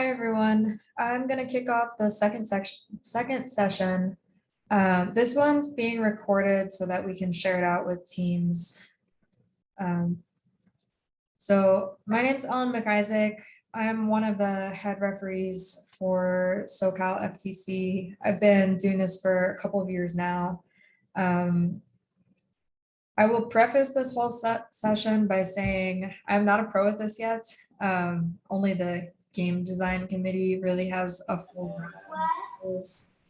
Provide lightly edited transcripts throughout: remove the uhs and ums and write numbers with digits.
Hi, everyone. I'm going to kick off the second session. This one's being recorded so that we can share it out with teams. So my name's Ellen McIsaac. I'm one of the head referees for SoCal FTC. I've been doing this for a couple of years now. I will preface this whole session by saying I'm not a pro at this yet. Only the game design committee really has a full grasp on this.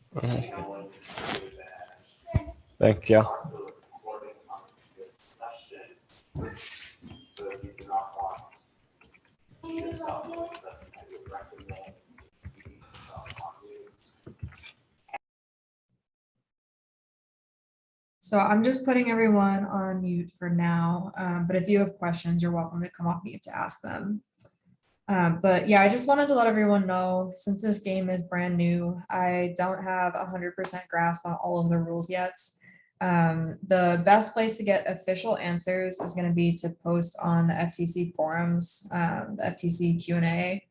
Thank you. So I'm just putting everyone on mute for now, but if you have questions, you're welcome to come off mute to ask them. But yeah, I just wanted to let everyone know, since this game is brand new, I don't have 100% grasp on all of the rules yet. The best place to get official answers is going to be to post on the FTC forums, the FTC Q&A,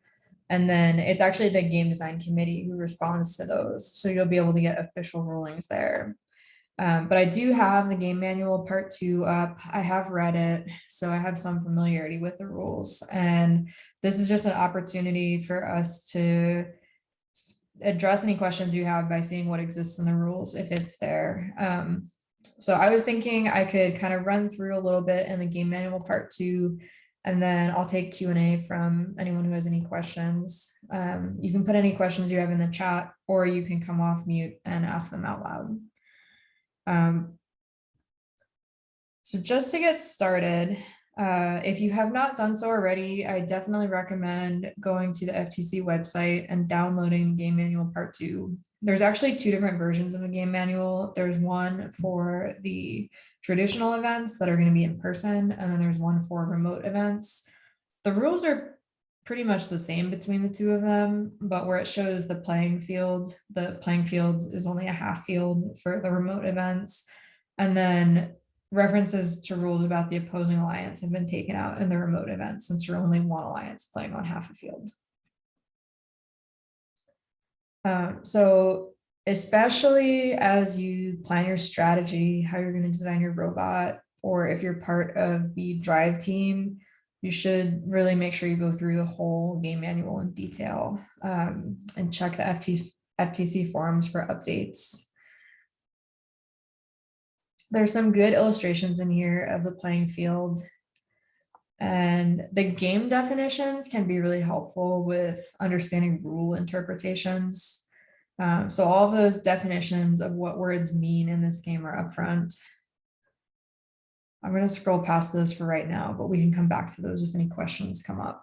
and then it's actually the game design committee who responds to those. So you'll be able to get official rulings there. But I do have the game manual part 2 up. I have read it, so I have some familiarity with the rules. And this is just an opportunity for us to address any questions you have by seeing what exists in the rules, if it's there. So I was thinking I could kind of run through a little bit in the game manual part 2, and then I'll take Q&A from anyone who has any questions. You can put any questions you have in the chat, or you can come off mute and ask them out loud. So just to get started, if you have not done so already, I definitely recommend going to the FTC website and downloading Game Manual Part 2. There's actually 2 different versions of the game manual. There's one for the traditional events that are going to be in person, and then there's one for remote events. The rules are pretty much the same between the 2 of them, but where it shows the playing field is only a half field for the remote events. And then references to rules about the opposing alliance have been taken out in the remote events, since you're only one alliance playing on half a field. So especially as you plan your strategy, how you're going to design your robot, or if you're part of the drive team, you should really make sure you go through the whole game manual in detail, and check the FTC forums for updates. There's some good illustrations in here of the playing field, and the game definitions can be really helpful with understanding rule interpretations. So all of those definitions of what words mean in this game are up front. I'm going to scroll past those for right now, but we can come back to those if any questions come up.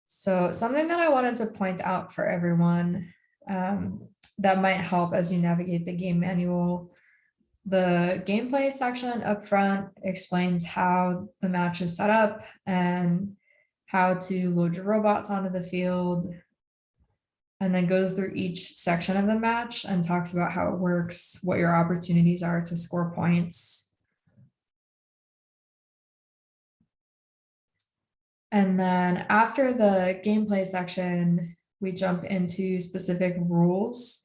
So something that I wanted to point out for everyone that might help as you navigate the game manual, the gameplay section up front explains how the match is set up and how to load your robots onto the field, and then goes through each section of the match and talks about how it works, what your opportunities are to score points. And then after the gameplay section, we jump into specific rules.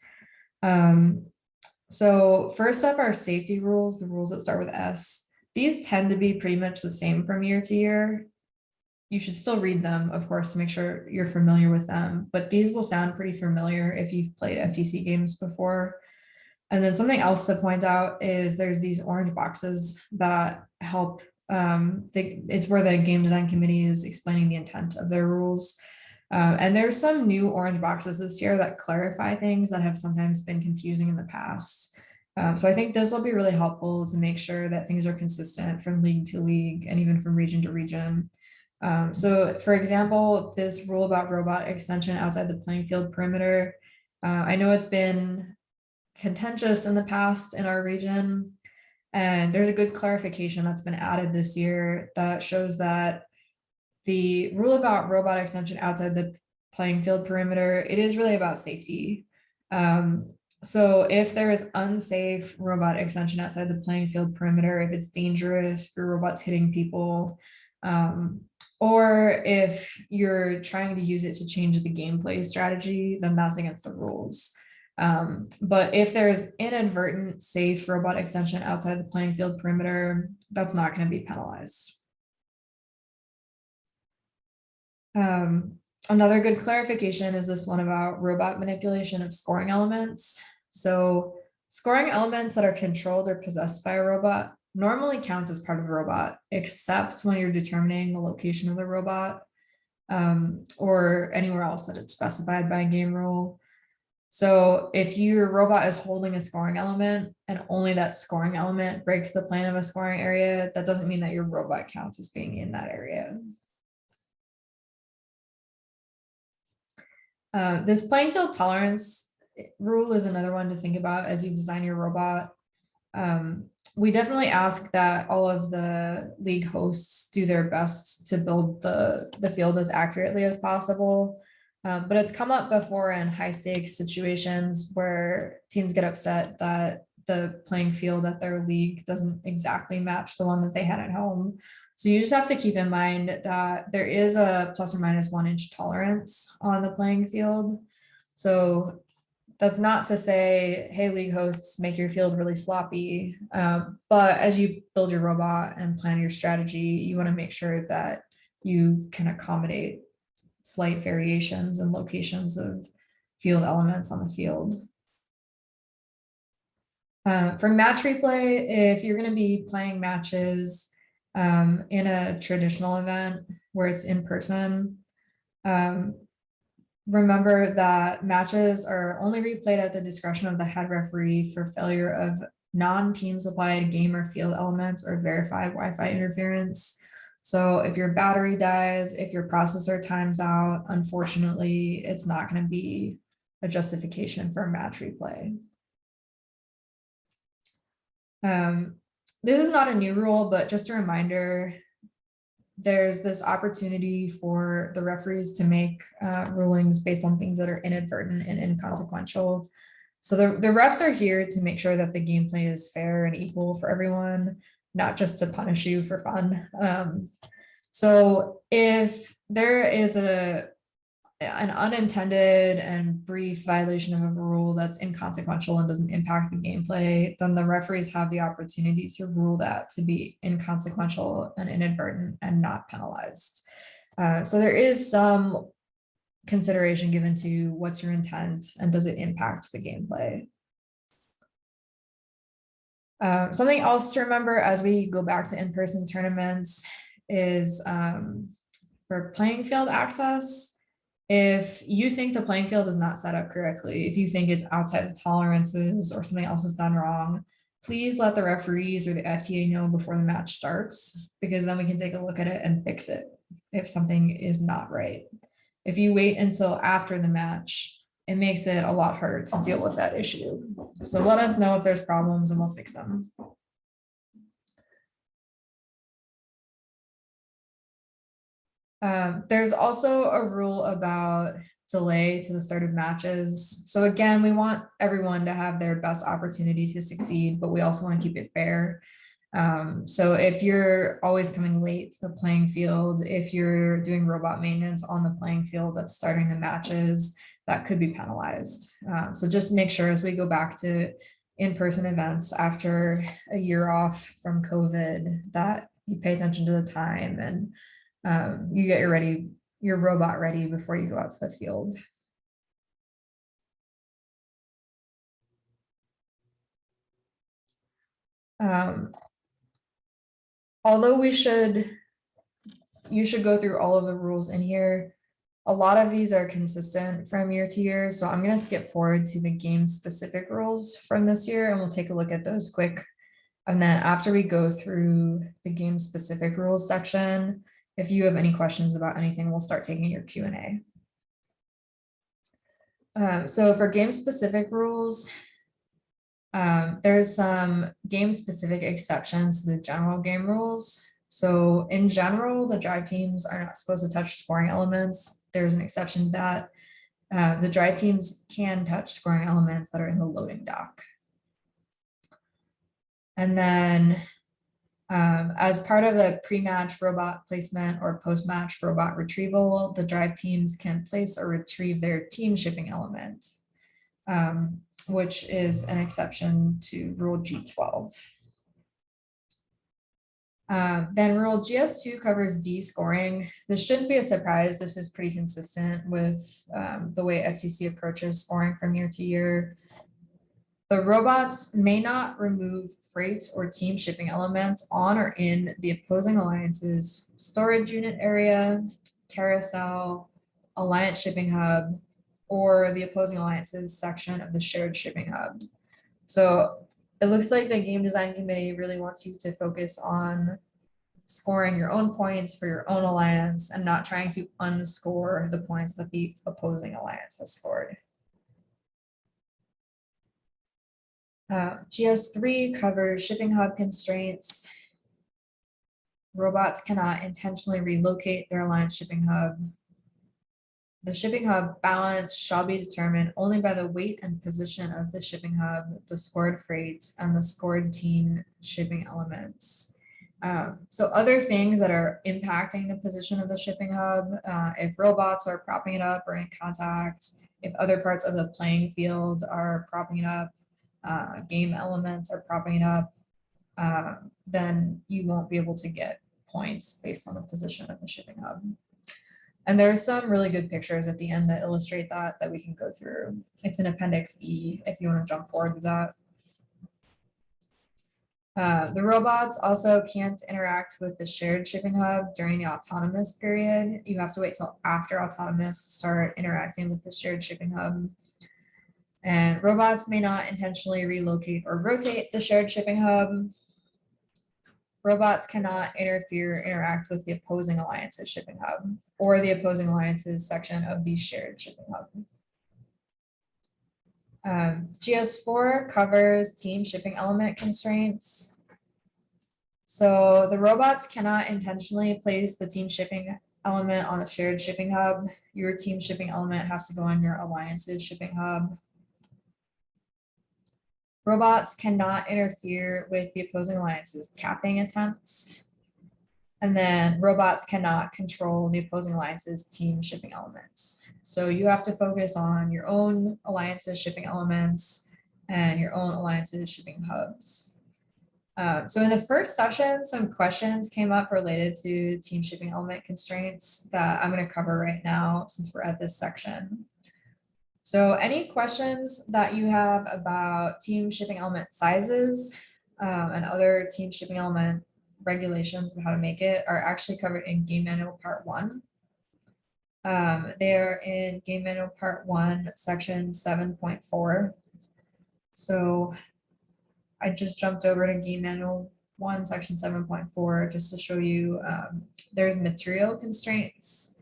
So first up are safety rules, the rules that start with S. These tend to be pretty much the same from year to year. You should still read them, of course, to make sure you're familiar with them, but these will sound pretty familiar if you've played FTC games before. And then something else to point out is there's these orange boxes that help. It's where the game design committee is explaining the intent of their rules. And there's some new orange boxes this year that clarify things that have sometimes been confusing in the past. So I think this will be really helpful to make sure that things are consistent from league to league and even from region to region. So for example, this rule about robot extension outside the playing field perimeter, I know it's been contentious in the past in our region, and there's a good clarification that's been added this year that shows that the rule about robot extension outside the playing field perimeter, it is really about safety. So if there is unsafe robot extension outside the playing field perimeter, if it's dangerous, if your robot's hitting people, or if you're trying to use it to change the gameplay strategy, then that's against the rules. But if there's inadvertent safe robot extension outside the playing field perimeter, that's not going to be penalized. Another good clarification is this one about robot manipulation of scoring elements. So scoring elements that are controlled or possessed by a robot normally count as part of a robot, except when you're determining the location of the robot, or anywhere else that it's specified by a game rule. So if your robot is holding a scoring element and only that scoring element breaks the plane of a scoring area, that doesn't mean that your robot counts as being in that area. This playing field tolerance rule is another one to think about as you design your robot. We definitely ask that all of the league hosts do their best to build the field as accurately as possible. But it's come up before in high stakes situations where teams get upset that the playing field at their league doesn't exactly match the one that they had at home. So you just have to keep in mind that there is a plus or minus 1 inch tolerance on the playing field. So that's not to say, hey, league hosts, make your field really sloppy. But as you build your robot and plan your strategy, you want to make sure that you can accommodate slight variations in locations of field elements on the field. For match replay, if you're going to be playing matches in a traditional event where it's in person, remember that matches are only replayed at the discretion of the head referee for failure of non-team supplied game or field elements or verified Wi-Fi interference. So if your battery dies, if your processor times out, unfortunately, it's not going to be a justification for a match replay. This is not a new rule, but just a reminder, there's this opportunity for the referees to make rulings based on things that are inadvertent and inconsequential. So the refs are here to make sure that the gameplay is fair and equal for everyone, not just to punish you for fun. So if there is an unintended and brief violation of a rule that's inconsequential and doesn't impact the gameplay, then the referees have the opportunity to rule that to be inconsequential and inadvertent and not penalized. So there is some consideration given to what's your intent and does it impact the gameplay. Something else to remember as we go back to in-person tournaments is for playing field access. If you think the playing field is not set up correctly, if you think it's outside the tolerances or something else is done wrong, please let the referees or the FTA know before the match starts, because then we can take a look at it and fix it if something is not right. If you wait until after the match, it makes it a lot harder to deal with that issue. So let us know if there's problems and we'll fix them. There's also a rule about delay to the start of matches. So again, we want everyone to have their best opportunity to succeed, but we also want to keep it fair. So if you're always coming late to the playing field, if you're doing robot maintenance on the playing field that's starting the matches, that could be penalized. So just make sure as we go back to in-person events after a year off from COVID that you pay attention to the time and you get your robot ready before you go out to the field. Although you should go through all of the rules in here, a lot of these are consistent from year to year. So I'm going to skip forward to the game specific rules from this year and we'll take a look at those quick. And then after we go through the game specific rules section, if you have any questions about anything, we'll start taking your Q&A. So for game specific rules, there's some game specific exceptions to the general game rules. So in general, the drive teams are not supposed to touch scoring elements. There's an exception to that. The drive teams can touch scoring elements that are in the loading dock. And then as part of the pre-match robot placement or post-match robot retrieval, the drive teams can place or retrieve their team shipping element, which is an exception to rule G12. Then rule GS2 covers D scoring. This shouldn't be a surprise. This is pretty consistent with the way FTC approaches scoring from year to year. The robots may not remove freight or team shipping elements on or in the opposing alliance's storage unit area, carousel, alliance shipping hub, or the opposing alliance's section of the shared shipping hub. So it looks like the game design committee really wants you to focus on scoring your own points for your own alliance and not trying to unscore the points that the opposing alliance has scored. GS3 covers shipping hub constraints. Robots cannot intentionally relocate their alliance shipping hub. The shipping hub balance shall be determined only by the weight and position of the shipping hub, the scored freight, and the scored team shipping elements. So other things that are impacting the position of the shipping hub, if robots are propping it up or in contact, if other parts of the playing field are propping it up, game elements are propping it up, then you won't be able to get points based on the position of the shipping hub. And there's some really good pictures at the end that illustrate that we can go through. It's in Appendix E if you want to jump forward with that. The robots also can't interact with the shared shipping hub during the autonomous period. You have to wait till after autonomous to start interacting with the shared shipping hub. And robots may not intentionally relocate or rotate the shared shipping hub. Robots cannot interact with the opposing alliance's shipping hub or the opposing alliance's section of the shared shipping hub. GS4 covers team shipping element constraints. So the robots cannot intentionally place the team shipping element on the shared shipping hub. Your team shipping element has to go on your alliance's shipping hub. Robots cannot interfere with the opposing alliance's capping attempts. And then robots cannot control the opposing alliance's team shipping elements. So you have to focus on your own alliance's shipping elements and your own alliance's shipping hubs. So in the first session, some questions came up related to team shipping element constraints that I'm going to cover right now since we're at this section. So any questions that you have about team shipping element sizes and other team shipping element regulations of how to make it are actually covered in Game Manual Part 1. They're in Game Manual Part 1, Section 7.4. So I just jumped over to Game Manual 1, Section 7.4 just to show you there's material constraints.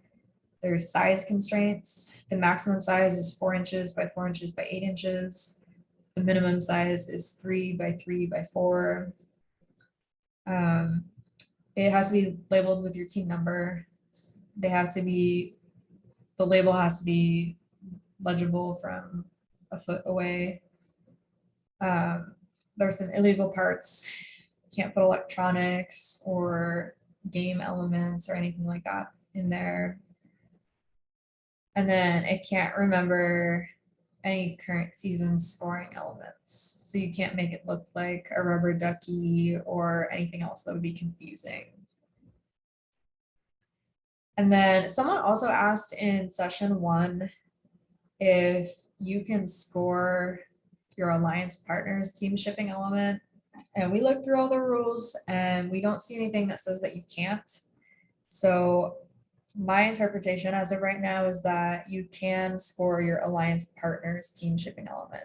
There's size constraints. The maximum size is 4 inches by 4 inches by 8 inches. The minimum size is 3 by 3 by 4. It has to be labeled with your team number. The label has to be legible from a foot away. There's some illegal parts. You can't put electronics or game elements or anything like that in there. And then it can't remember any current season scoring elements. So you can't make it look like a rubber ducky or anything else that would be confusing. And then someone also asked in session 1 if you can score your alliance partner's team shipping element. And we looked through all the rules and we don't see anything that says that you can't. So my interpretation as of right now is that you can score your alliance partner's team shipping element.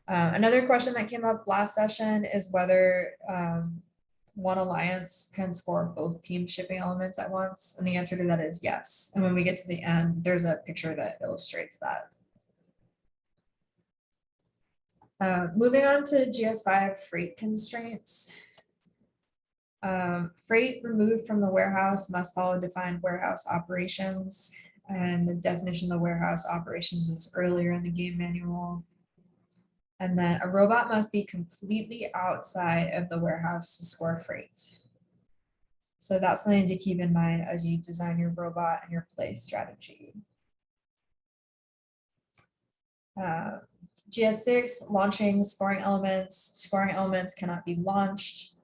Another question that came up last session is whether one alliance can score both team shipping elements at once. And the answer to that is yes. And when we get to the end, there's a picture that illustrates that. Moving on to Gs5 freight constraints. Freight removed from the warehouse must follow defined warehouse operations. and the definition of the warehouse operations is earlier in the game manual. And then a robot must be completely outside of the warehouse to score freight. So that's something to keep in mind as you design your robot and your play strategy. Gs6, launching scoring elements. Scoring elements cannot be launched.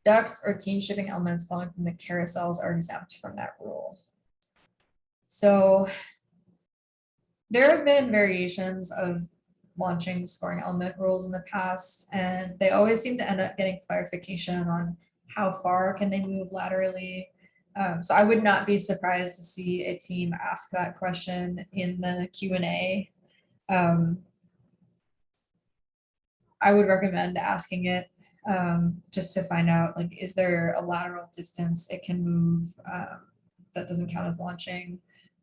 Ducks or team shipping elements falling from the carousels are exempt from that rule. So there have been variations of launching scoring element rules in the past, and they always seem to end up getting clarification on how far can they move laterally. So I would not be surprised to see a team ask that question in the Q&A. I would recommend asking it just to find out, like, is there a lateral distance it can move that doesn't count as launching?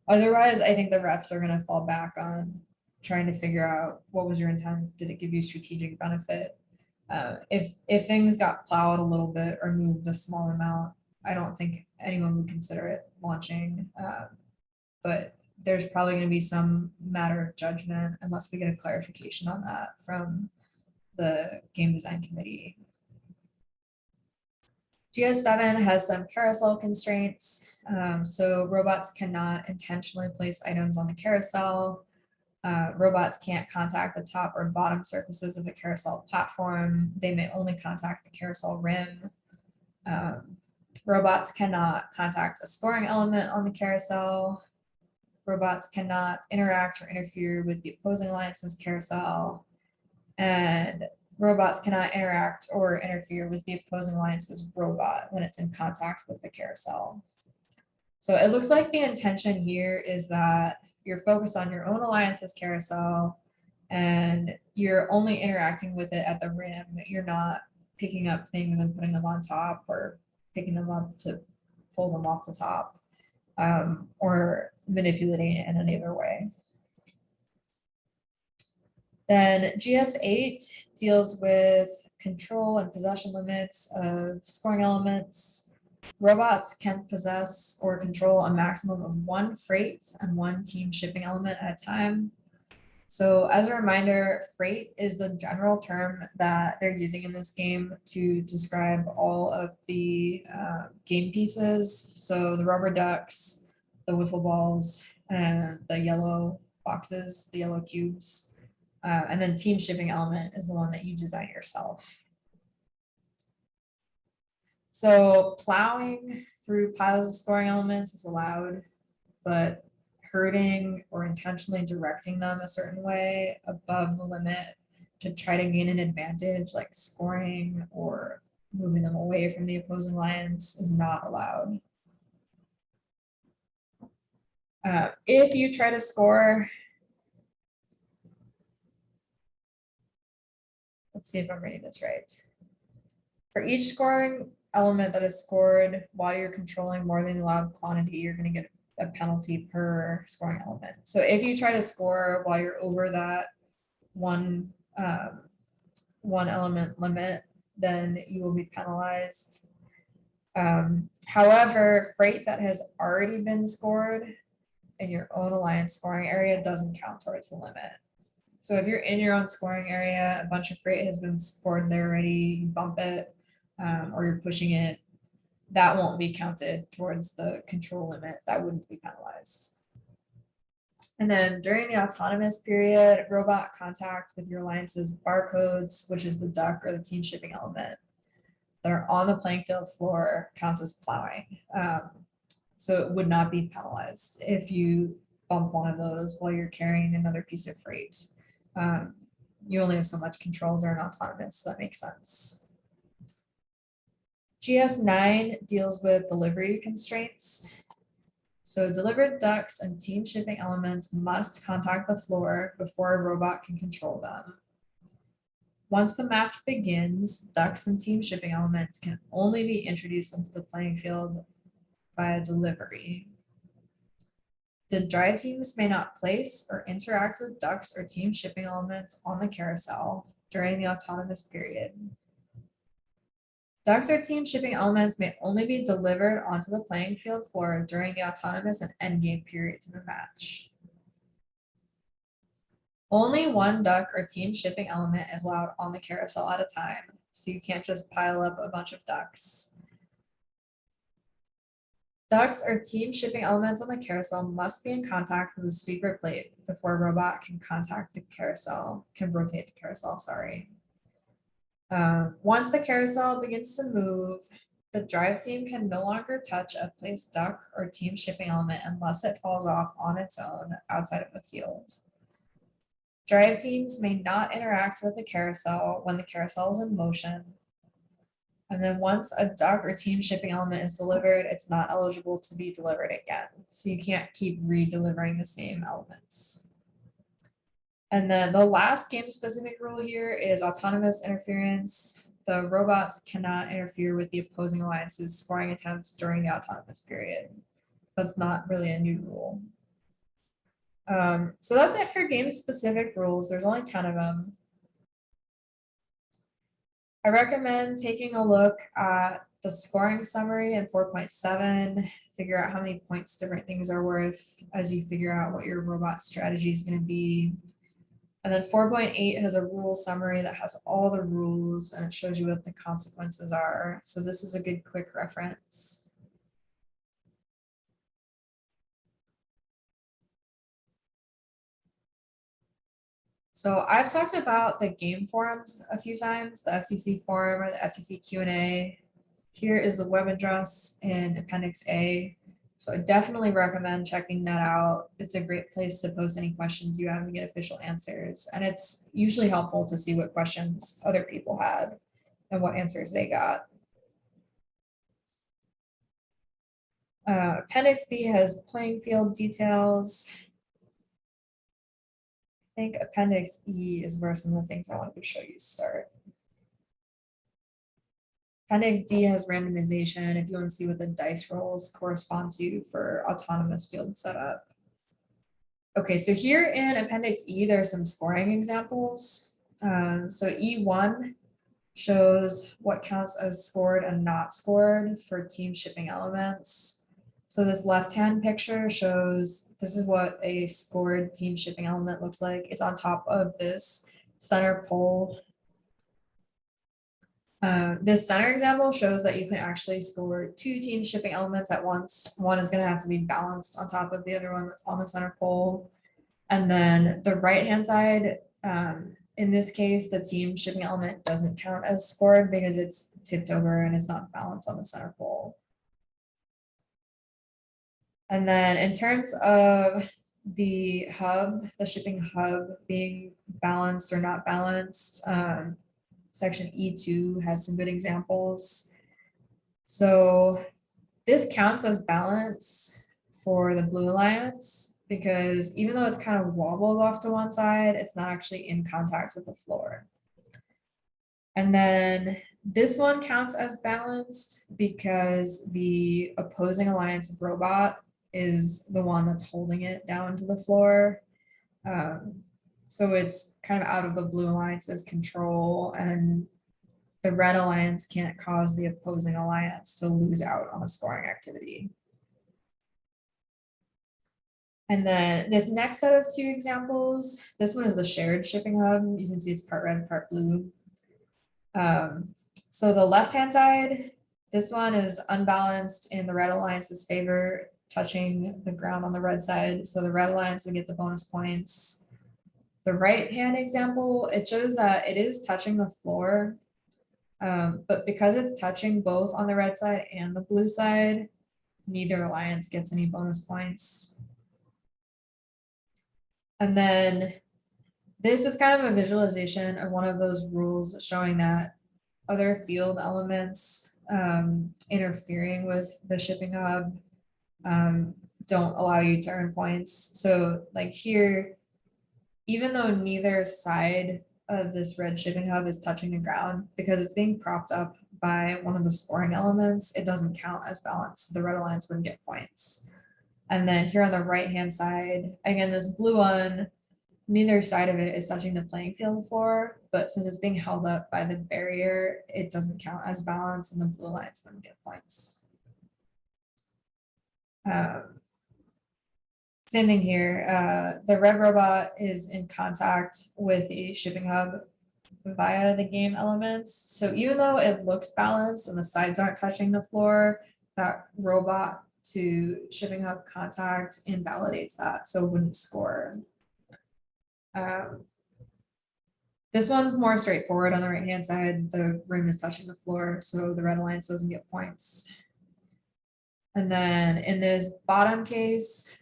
Otherwise, I think the refs are going to fall back on trying to figure out what was your intent. Did it give you strategic benefit? If things got plowed a little bit or moved a small amount, I don't think anyone would consider it launching. But there's probably going to be some matter of judgment unless we get a clarification on that from the game design committee. Gs7 has some carousel constraints. So robots cannot intentionally place items on the carousel. Robots can't contact the top or bottom surfaces of the carousel platform. They may only contact the carousel rim. Robots cannot contact a scoring element on the carousel. Robots cannot interact or interfere with the opposing alliance's carousel. And robots cannot interact or interfere with the opposing alliance's robot when it's in contact with the carousel. So it looks like the intention here is that you're focused on your own alliance's carousel and you're only interacting with it at the rim. You're not picking up things and putting them on top or picking them up to pull them off the top or manipulating it in any other way. Then GS8 deals with control and possession limits of scoring elements. Robots can possess or control a maximum of 1 freight and 1 team shipping element at a time. So as a reminder, freight is the general term that they're using in this game to describe all of the game pieces. So the rubber ducks, the wiffle balls, and the yellow boxes, the yellow cubes. And then team shipping element is the one that you design yourself. So plowing through piles of scoring elements is allowed, but herding or intentionally directing them a certain way above the limit to try to gain an advantage, like scoring or moving them away from the opposing alliance, is not allowed. If you try to score, let's see if I'm reading this right. For each scoring element that is scored while you're controlling more than the allowed quantity, you're going to get a penalty per scoring element. So if you try to score while you're over that one element limit, then you will be penalized. However, freight that has already been scored in your own alliance scoring area doesn't count towards the limit. So if you're in your own scoring area, a bunch of freight has been scored there already, you bump it, or you're pushing it, that won't be counted towards the control limit. That wouldn't be penalized. And then during the autonomous period, robot contact with your alliance's barcodes, which is the duck or the team shipping element, that are on the playing field floor counts as plowing. So it would not be penalized if you bump one of those while you're carrying another piece of freight. You only have so much control during autonomous, so that makes sense. GS9 deals with delivery constraints. So delivered ducks and team shipping elements must contact the floor before a robot can control them. Once the match begins, ducks and team shipping elements can only be introduced into the playing field via delivery. The drive teams may not place or interact with ducks or team shipping elements on the carousel during the autonomous period. Ducks or team shipping elements may only be delivered onto the playing field floor during the autonomous and endgame periods of the match. Only one duck or team shipping element is allowed on the carousel at a time, so you can't just pile up a bunch of ducks. Ducks or team shipping elements on the carousel must be in contact with the sweeper plate before a robot can contact the carousel, can rotate the carousel, sorry. Once the carousel begins to move, the drive team can no longer touch a placed duck or team shipping element unless it falls off on its own outside of the field. Drive teams may not interact with the carousel when the carousel is in motion. And then once a duck or team shipping element is delivered, it's not eligible to be delivered again. So you can't keep re-delivering the same elements. And then the last game specific rule here is autonomous interference. The robots cannot interfere with the opposing alliance's scoring attempts during the autonomous period. That's not really a new rule. So that's it for game specific rules. There's only 10 of them. I recommend taking a look at the scoring summary in 4.7, figure out how many points different things are worth as you figure out what your robot strategy is going to be. And then 4.8 has a rule summary that has all the rules and it shows you what the consequences are. So this is a good quick reference. So I've talked about the game forums a few times, the FTC forum or the FTC Q&A. Here is the web address in Appendix A. So I definitely recommend checking that out. It's a great place to post any questions you have and get official answers. And it's usually helpful to see what questions other people had and what answers they got. Appendix B has playing field details. I think Appendix E is where some of the things I wanted to show you start. Appendix D has randomization if you want to see what the dice rolls correspond to for autonomous field setup. Okay, so here in Appendix E, there are some scoring examples. So E1 shows what counts as scored and not scored for team shipping elements. So this left-hand picture shows this is what a scored team shipping element looks like. It's on top of this center pole. This center example shows that you can actually score two team shipping elements at once. One is going to have to be balanced on top of the other one that's on the center pole. And then the right-hand side, in this case, the team shipping element doesn't count as scored because it's tipped over and it's not balanced on the center pole. And then in terms of the hub, the shipping hub being balanced or not balanced, section E2 has some good examples. So this counts as balance for the Blue Alliance because even though it's kind of wobbled off to one side, it's not actually in contact with the floor. And then this one counts as balanced because the opposing alliance robot is the one that's holding it down to the floor. So it's kind of out of the Blue Alliance's control, and the Red Alliance can't cause the opposing alliance to lose out on a scoring activity. And then this next set of two examples, this one is the shared shipping hub. You can see it's part red, part blue. So the left-hand side, this one is unbalanced in the Red Alliance's favor, touching the ground on the red side. So the Red Alliance would get the bonus points. The right-hand example, it shows that it is touching the floor, but because it's touching both on the red side and the blue side, neither alliance gets any bonus points. And then this is kind of a visualization of one of those rules showing that other field elements interfering with the shipping hub don't allow you to earn points. So like here, even though neither side of this red shipping hub is touching the ground, because it's being propped up by one of the scoring elements, it doesn't count as balance. The Red Alliance wouldn't get points. And then here on the right hand side, again, this blue one, neither side of it is touching the playing field floor, but since it's being held up by the barrier, it doesn't count as balance and the blue lines wouldn't get points. Same thing here. The red robot is in contact with the shipping hub via the game elements. So even though it looks balanced and the sides aren't touching the floor, that robot to shipping hub contact invalidates that, so it wouldn't score. This one's more straightforward. On the right hand side, the rim is touching the floor, so the red alliance doesn't get points. And then in this bottom case,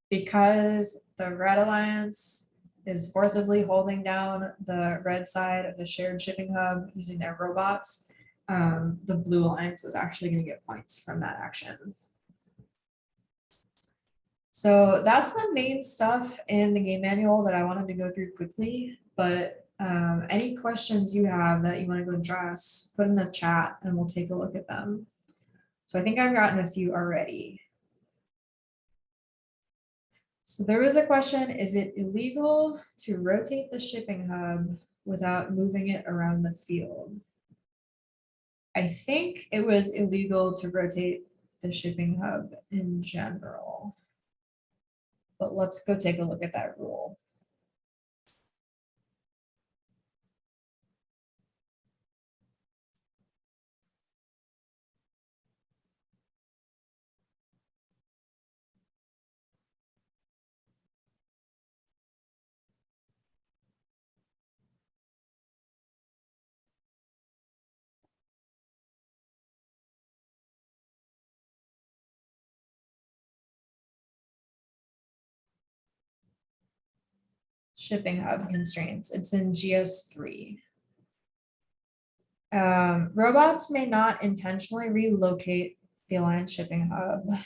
because the red alliance is forcibly holding down the red side of the shared shipping hub using their robots, the blue alliance is actually going to get points from that action. So that's the main stuff in the game manual that I wanted to go through quickly, but any questions you have that you want to go address, put in the chat and we'll take a look at them. So I think I've gotten a few already. So there was a question, is it illegal to rotate the shipping hub without moving it around the field? I think it was illegal to rotate the shipping hub in general. But let's go take a look at that rule. Shipping hub constraints. It's in Gs5. Robots may not intentionally relocate the alliance shipping hub.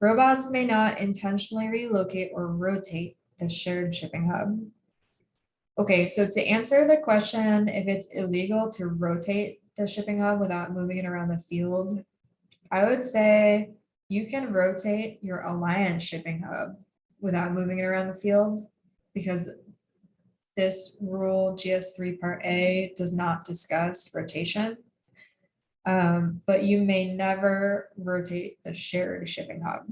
Robots may not intentionally relocate or rotate the shared shipping hub. Okay, so to answer the question, if it's illegal to rotate the shipping hub without moving it around the field, I would say you can rotate your alliance shipping hub without moving it around the field, because this rule GS3 part A does not discuss rotation. But you may never rotate the shared shipping hub.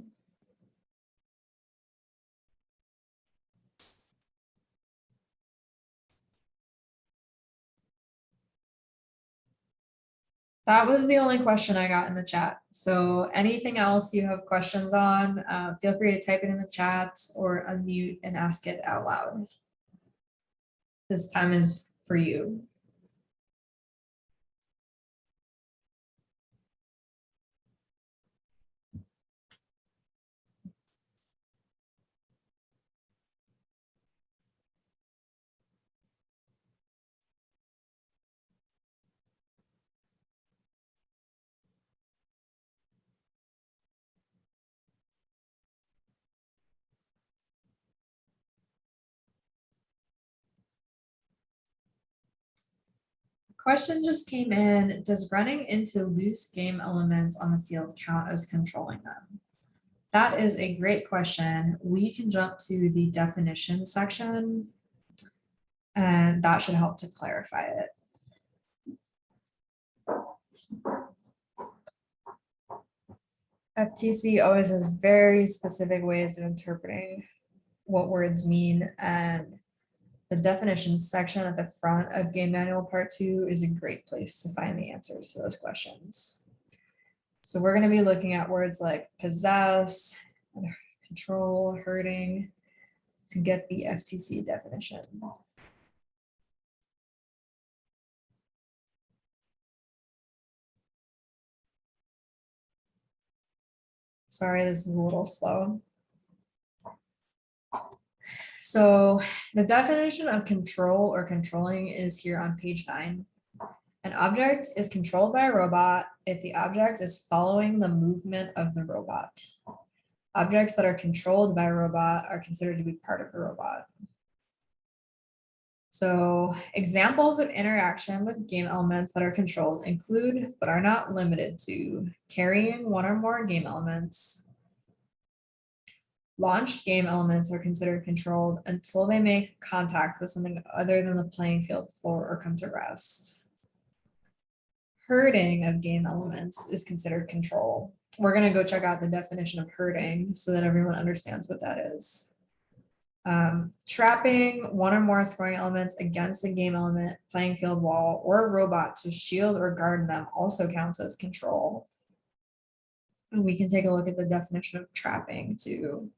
That was the only question I got in the chat. So anything else you have questions on, feel free to type it in the chat or unmute and ask it out loud. This time is for you. Question just came in, does running into loose game elements on the field count as controlling them? That is a great question. We can jump to the definition section and that should help to clarify it. FTC always has very specific ways of interpreting what words mean, and the definitions section at the front of Game Manual Part 2 is a great place to find the answers to those questions. So we're going to be looking at words like possess, control, hurting to get the FTC definition. Sorry, this is a little slow. So the definition of control or controlling is here on page 9. An object is controlled by a robot if the object is following the movement of the robot. Objects that are controlled by a robot are considered to be part of the robot. So examples of interaction with game elements that are controlled include, but are not limited to, carrying one or more game elements, Launched game elements are considered controlled until they make contact with something other than the playing field floor or come to rest. Herding of game elements is considered control. We're going to go check out the definition of herding so that everyone understands what that is. Trapping one or more scoring elements against a game element, playing field wall, or a robot to shield or guard them also counts as control. And we can take a look at the definition of trapping too.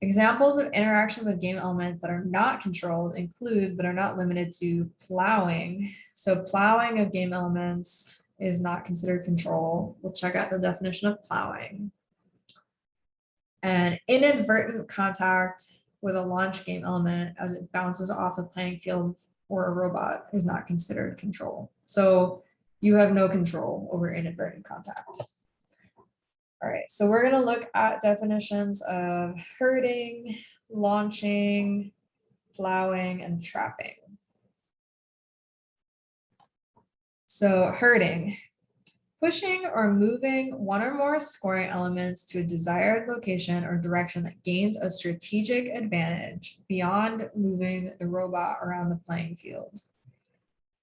Examples of interaction with game elements that are not controlled include, but are not limited to, plowing. So plowing of game elements is not considered control. We'll check out the definition of plowing. And inadvertent contact with a launch game element as it bounces off a playing field or a robot is not considered control. So you have no control over inadvertent contact. All right, so we're going to look at definitions of herding, launching, plowing, and trapping. So herding, pushing or moving one or more scoring elements to a desired location or direction that gains a strategic advantage beyond moving the robot around the playing field.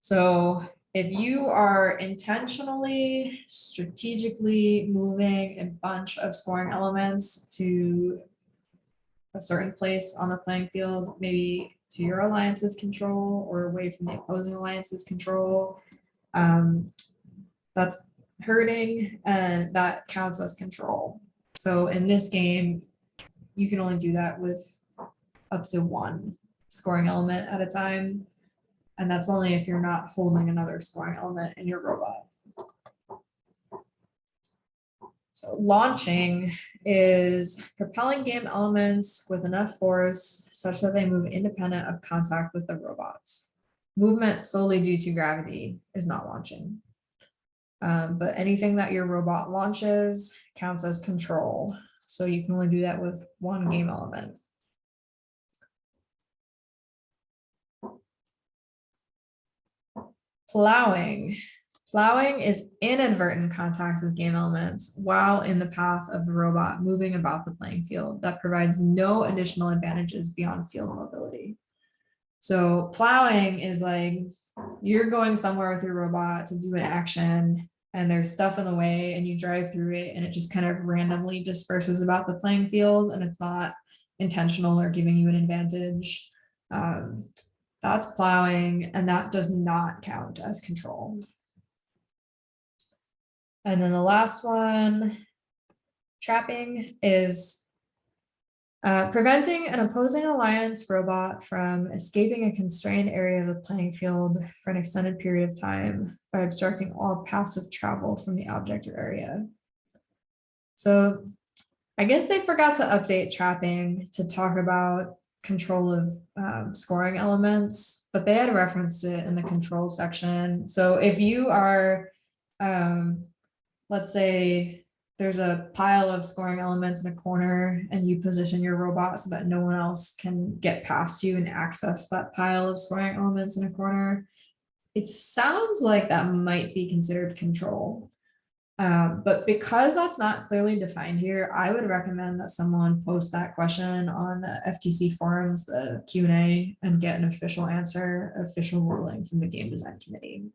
So if you are intentionally, strategically moving a bunch of scoring elements to a certain place on the playing field, maybe to your alliance's control or away from the opposing alliance's control, that's herding, and that counts as control. So in this game, you can only do that with up to one scoring element at a time. And that's only if you're not holding another scoring element in your robot. So launching is propelling game elements with enough force such that they move independent of contact with the robots. Movement solely due to gravity is not launching. But anything that your robot launches counts as control. So you can only do that with one game element. Plowing. Plowing is inadvertent contact with game elements while in the path of the robot moving about the playing field that provides no additional advantages beyond field mobility. So plowing is like you're going somewhere with your robot to do an action and there's stuff in the way and you drive through it and it just kind of randomly disperses about the playing field and it's not intentional or giving you an advantage. That's plowing, and that does not count as control. And then the last one, trapping, is preventing an opposing alliance robot from escaping a constrained area of the playing field for an extended period of time by obstructing all paths of travel from the object or area. So I guess they forgot to update trapping to talk about control of scoring elements, but they had referenced it in the control section. So if you are, let's say there's a pile of scoring elements in a corner and you position your robot so that no one else can get past you and access that pile of scoring elements in a corner, it sounds like that might be considered control. But because that's not clearly defined here, I would recommend that someone post that question on the FTC forums, the Q&A, and get an official answer, official ruling from the game design committee.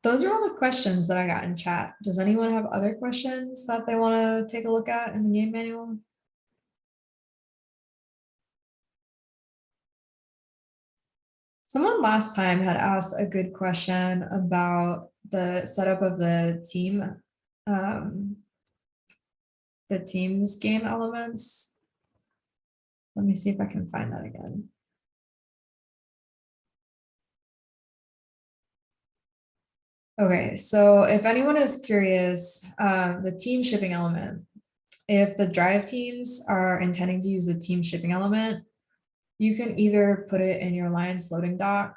Those are all the questions that I got in chat. Does anyone have other questions that they want to take a look at in the game manual? Someone last time had asked a good question about the setup of the team's game elements. Let me see if I can find that again. Okay, so if anyone is curious, the team shipping element, if the drive teams are intending to use the team shipping element, you can either put it in your alliance loading dock,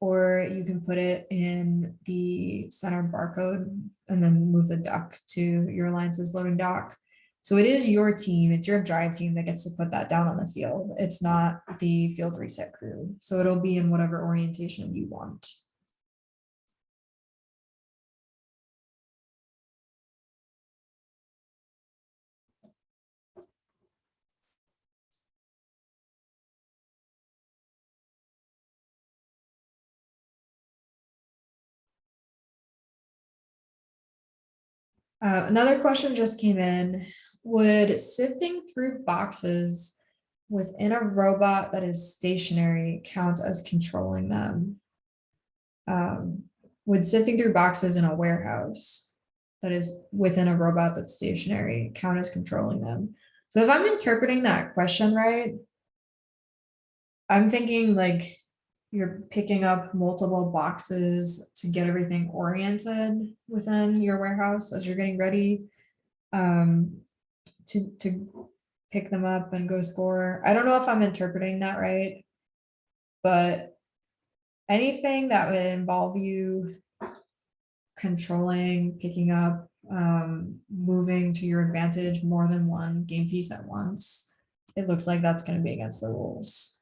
or you can put it in the center barcode and then move the dock to your alliance's loading dock. So it is your team, it's your drive team that gets to put that down on the field. It's not the field reset crew. So it'll be in whatever orientation you want. Another question just came in. Would sifting through boxes within a robot that is stationary count as controlling them? Would sifting through boxes in a warehouse that is within a robot that's stationary count as controlling them? So if I'm interpreting that question right, I'm thinking like you're picking up multiple boxes to get everything oriented within your warehouse as you're getting ready to pick them up and go score. I don't know if I'm interpreting that right, but anything that would involve you controlling, picking up, moving to your advantage more than one game piece at once, it looks like that's going to be against the rules.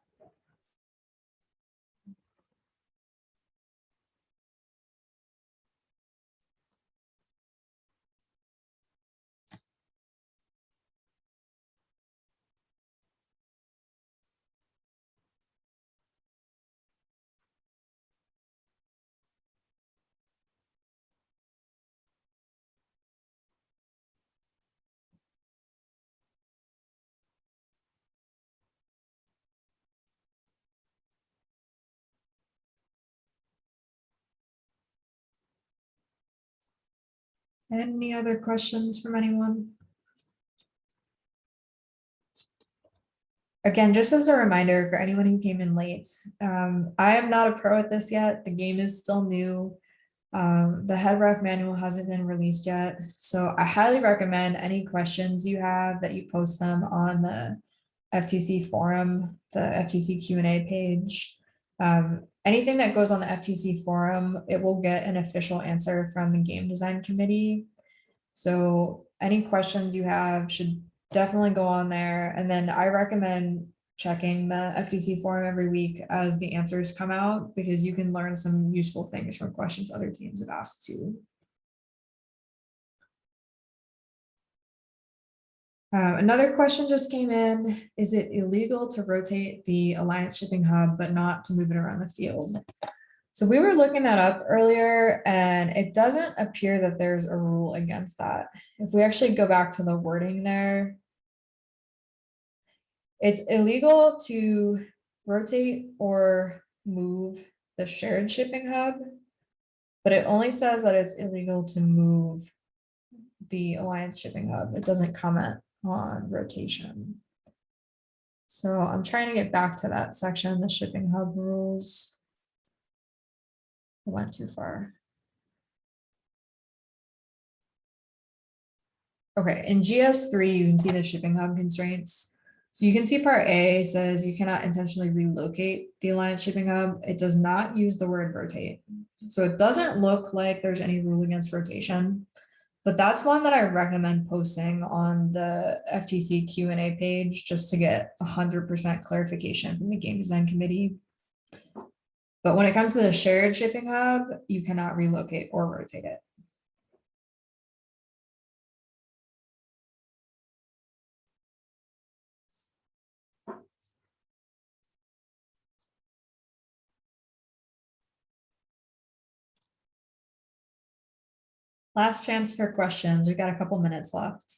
Any other questions from anyone? Again, just as a reminder for anyone who came in late, I am not a pro at this yet. The game is still new. The head ref manual hasn't been released yet. So I highly recommend any questions you have that you post them on the FTC forum, the FTC Q&A page. Anything that goes on the FTC forum, it will get an official answer from the game design committee. So any questions you have should definitely go on there. And then I recommend checking the FTC forum every week as the answers come out, because you can learn some useful things from questions other teams have asked too. Another question just came in. Is it illegal to rotate the Alliance shipping hub, but not to move it around the field? So we were looking that up earlier, and it doesn't appear that there's a rule against that. If we actually go back to the wording there, it's illegal to rotate or move the shared shipping hub, but it only says that it's illegal to move the Alliance shipping hub. It doesn't comment on rotation. So I'm trying to get back to that section, the shipping hub rules. I went too far. Okay, in GS3, you can see the shipping hub constraints. So you can see part A says you cannot intentionally relocate the Alliance shipping hub. It does not use the word rotate. So it doesn't look like there's any rule against rotation, but that's one that I recommend posting on the FTC Q&A page just to get 100% clarification from the game design committee. But when it comes to the shared shipping hub, you cannot relocate or rotate it. Last chance for questions. We've got a couple minutes left.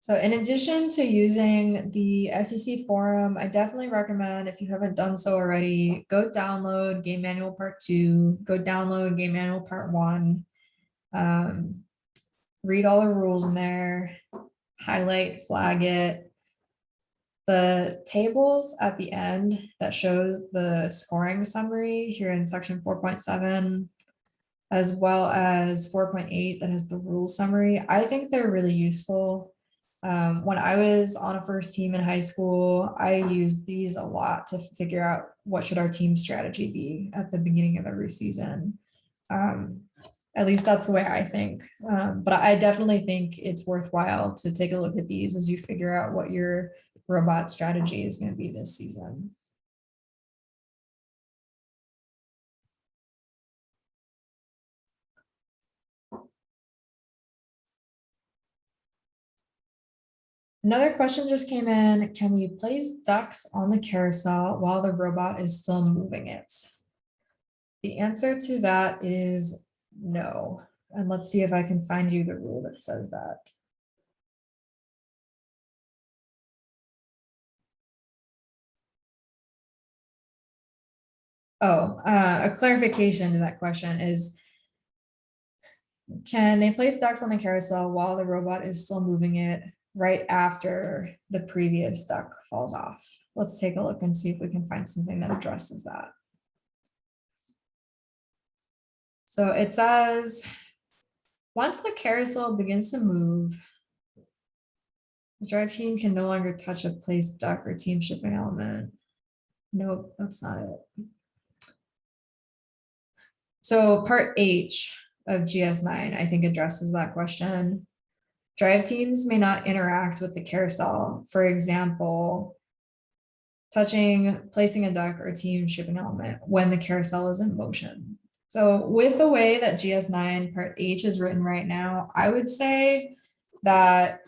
So in addition to using the FTC forum, I definitely recommend, if you haven't done so already, go download Game Manual Part 2, go download Game Manual Part 1, read all the rules in there, highlight, flag it. The tables at the end that show the scoring summary here in section 4.7, as well as 4.8 that has the rule summary, I think they're really useful. When I was on a first team in high school, I used these a lot to figure out what should our team strategy be at the beginning of every season. At least that's the way I think. But I definitely think it's worthwhile to take a look at these as you figure out what your robot strategy is going to be this season. Another question just came in. Can we place ducks on the carousel while the robot is still moving it? The answer to that is no. And let's see if I can find you the rule that says that. Oh, a clarification to that question is, can they place ducks on the carousel while the robot is still moving it right after the previous duck falls off? Let's take a look and see if we can find something that addresses that. So it says, once the carousel begins to move, the drive team can no longer touch a placed duck or team shipping element. Nope, that's not it. So part H of GS9, I think, addresses that question. Drive teams may not interact with the carousel. For example, placing a duck or team shipping element when the carousel is in motion. So with the way that GS9 part H is written right now, I would say that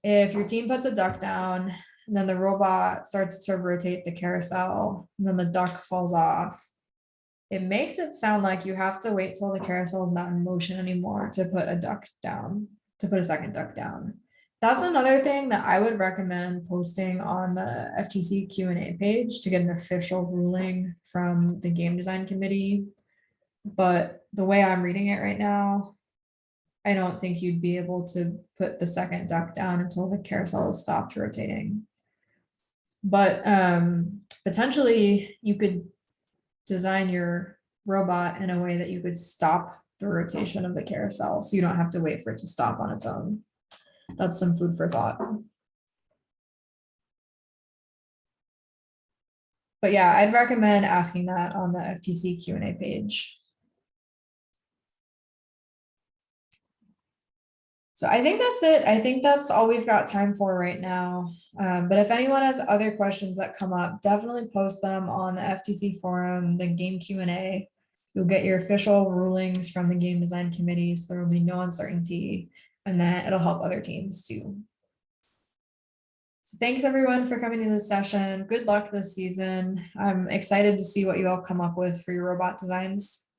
if your team puts a duck down and then the robot starts to rotate the carousel and then the duck falls off, it makes it sound like you have to wait till the carousel is not in motion anymore to put a duck down, to put a second duck down. That's another thing that I would recommend posting on the FTC Q&A page to get an official ruling from the game design committee. But the way I'm reading it right now, I don't think you'd be able to put the second duck down until the carousel is stopped rotating. But potentially you could design your robot in a way that you could stop the rotation of the carousel, so you don't have to wait for it to stop on its own. That's some food for thought. But yeah, I'd recommend asking that on the FTC Q&A page. So I think that's it. I think that's all we've got time for right now. But if anyone has other questions that come up, definitely post them on the FTC forum, the game Q&A. You'll get your official rulings from the game design committee, so there will be no uncertainty, and then it'll help other teams too. So thanks everyone for coming to this session. Good luck this season. I'm excited to see what you all come up with for your robot designs.